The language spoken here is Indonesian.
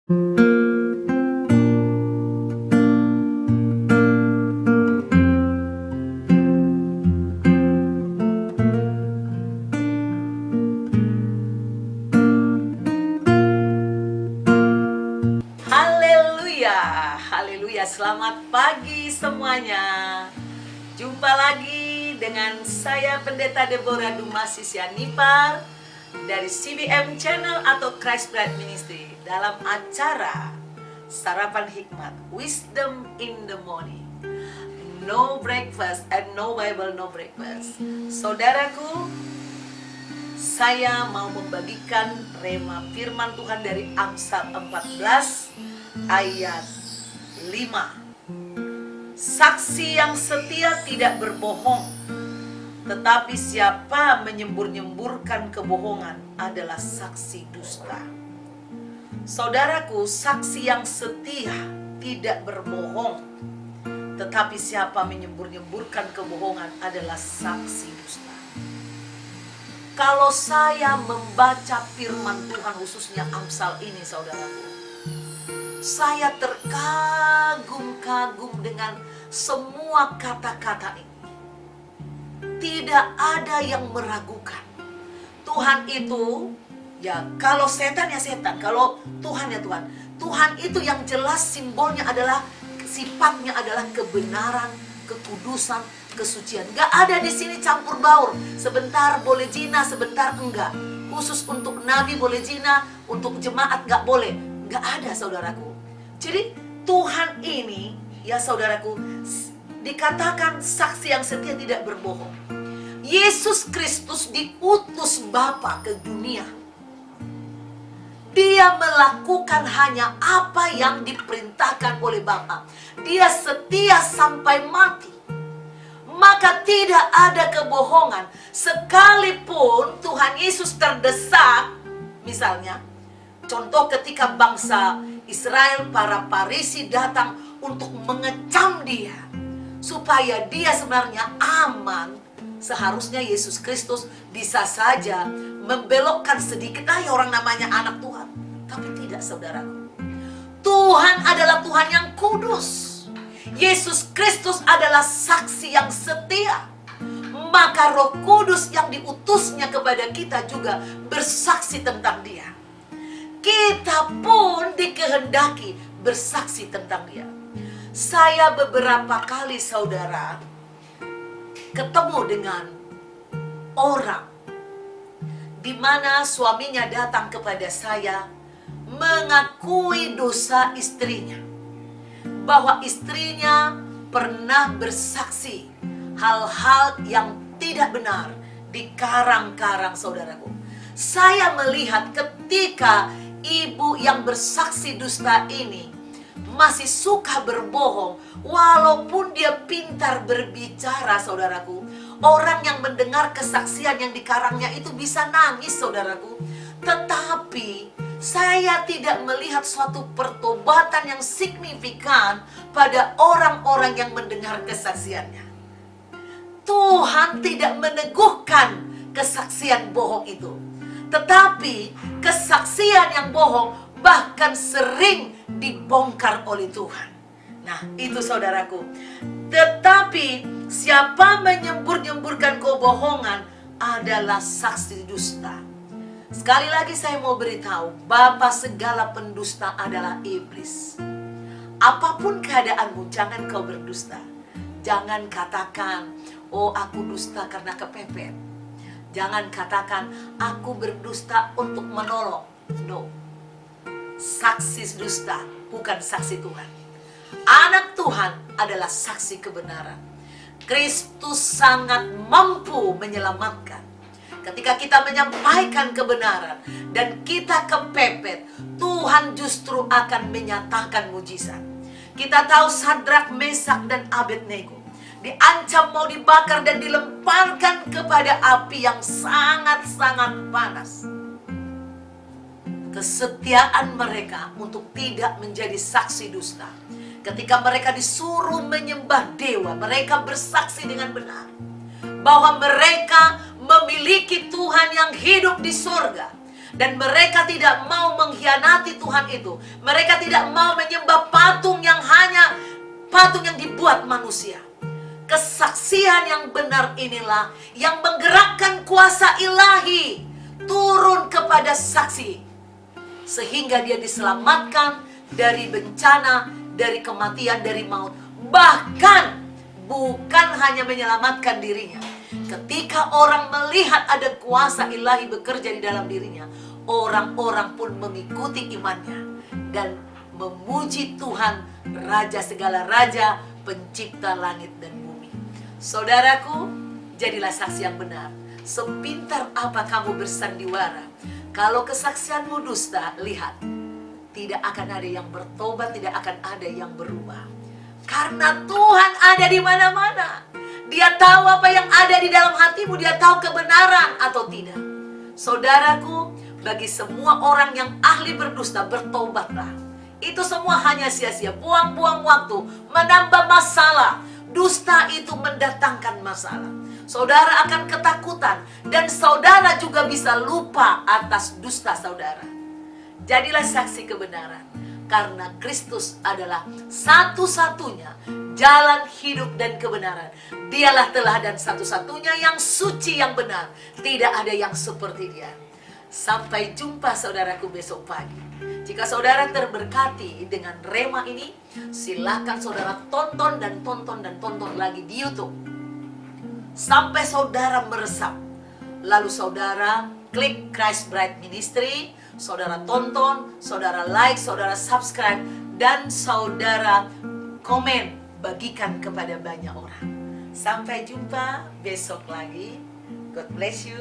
Haleluya, haleluya, selamat pagi semuanya. Jumpa lagi dengan saya Pendeta Deborah Dumasi Sianipar dari CBM Channel atau Christ Bride Ministry dalam acara Sarapan Hikmat, Wisdom in the Morning. No breakfast and no Bible, no breakfast. Saudaraku, saya mau membagikan rema firman Tuhan dari Amsal 14 ayat 5. Saksi yang setia tidak berbohong, tetapi siapa menyembur-nyemburkan kebohongan adalah saksi dusta. Saudaraku, saksi yang setia tidak berbohong, tetapi siapa menyembur-nyemburkan kebohongan adalah saksi dusta. Kalau saya membaca firman Tuhan khususnya Amsal ini, saudaraku, saya terkagum-kagum dengan semua kata-kata ini. Tidak ada yang meragukan. Tuhan itu, ya kalau setan ya setan, kalau Tuhan ya Tuhan. Tuhan itu yang jelas simbolnya adalah, sifatnya adalah kebenaran, kekudusan, kesucian. Gak ada di sini campur baur. Sebentar boleh zina, sebentar enggak. Khusus untuk nabi boleh zina, untuk jemaat gak boleh. Gak ada, saudaraku. Jadi Tuhan ini, ya saudaraku, dikatakan saksi yang setia tidak berbohong. Yesus Kristus diutus Bapa ke dunia. Dia melakukan hanya apa yang diperintahkan oleh Bapa. Dia setia sampai mati. Maka tidak ada kebohongan. Sekalipun Tuhan Yesus terdesak, misalnya, contoh ketika bangsa Israel, para Farisi datang untuk mengecam dia, supaya dia sebenarnya aman. Seharusnya Yesus Kristus bisa saja membelokkan sedikit, ya orang namanya anak Tuhan. Tapi tidak, saudaraku. Tuhan adalah Tuhan yang kudus. Yesus Kristus adalah saksi yang setia. Maka Roh Kudus yang diutusnya kepada kita juga bersaksi tentang dia. Kita pun dikehendaki bersaksi tentang dia. Saya beberapa kali, saudara, ketemu dengan orang di mana suaminya datang kepada saya mengakui dosa istrinya, bahwa istrinya pernah bersaksi hal-hal yang tidak benar di karang-karang, saudaraku. Saya melihat ketika ibu yang bersaksi dusta ini masih suka berbohong, walaupun dia pintar berbicara, saudaraku. Orang yang mendengar kesaksian yang dikarangnya itu bisa nangis, saudaraku. Tetapi saya tidak melihat suatu pertobatan yang signifikan pada orang-orang yang mendengar kesaksiannya. Tuhan tidak meneguhkan kesaksian bohong itu. Tetapi kesaksian yang bohong bahkan sering dibongkar oleh Tuhan. Nah, itu saudaraku. Tetapi siapa menyembur-nyemburkan kebohongan adalah saksi dusta. Sekali lagi saya mau beritahu, bapa segala pendusta adalah iblis. Apapun keadaanmu, jangan kau berdusta. Jangan katakan, oh aku dusta karena kepepet. Jangan katakan, aku berdusta untuk menolong. No. Saksi dusta, bukan saksi Tuhan. Anak Tuhan adalah saksi kebenaran. Kristus sangat mampu menyelamatkan. Ketika kita menyampaikan kebenaran dan kita kepepet, Tuhan justru akan menyatakan mujizat. Kita tahu Sadrak, Mesak, dan Abednego diancam mau dibakar dan dilemparkan kepada api yang sangat-sangat panas. Kesetiaan mereka untuk tidak menjadi saksi dusta. Ketika mereka disuruh menyembah dewa, mereka bersaksi dengan benar bahwa mereka memiliki Tuhan yang hidup di surga. Dan mereka tidak mau mengkhianati Tuhan itu. Mereka tidak mau menyembah patung yang hanya patung yang dibuat manusia. Kesaksian yang benar inilah yang menggerakkan kuasa ilahi turun kepada saksi, sehingga dia diselamatkan dari bencana, dari kematian, dari maut. Bahkan bukan hanya menyelamatkan dirinya. Ketika orang melihat ada kuasa ilahi bekerja di dalam dirinya, orang-orang pun mengikuti imannya dan memuji Tuhan, Raja segala raja, pencipta langit dan bumi. Saudaraku, jadilah saksi yang benar. Sepintar apa kamu bersandiwara, kalau kesaksianmu dusta, lihat, tidak akan ada yang bertobat, tidak akan ada yang berubah. Karena Tuhan ada di mana-mana. Dia tahu apa yang ada di dalam hatimu, dia tahu kebenaran atau tidak. Saudaraku, bagi semua orang yang ahli berdusta, bertobatlah. Itu semua hanya sia-sia, buang-buang waktu, menambah masalah. Dusta itu mendatangkan masalah. Saudara akan ketakutan, dan saudara juga bisa lupa atas dusta saudara. Jadilah saksi kebenaran, karena Kristus adalah satu-satunya jalan hidup dan kebenaran. Dialah teladan satu-satunya yang suci, yang benar. Tidak ada yang seperti dia. Sampai jumpa saudaraku besok pagi. Jika saudara terberkati dengan rema ini, silakan saudara tonton dan tonton dan tonton lagi di YouTube sampai saudara meresap. Lalu saudara klik Christ Bright Ministry, saudara tonton, saudara like, saudara subscribe, dan saudara komen, bagikan kepada banyak orang. Sampai jumpa besok lagi. God bless you.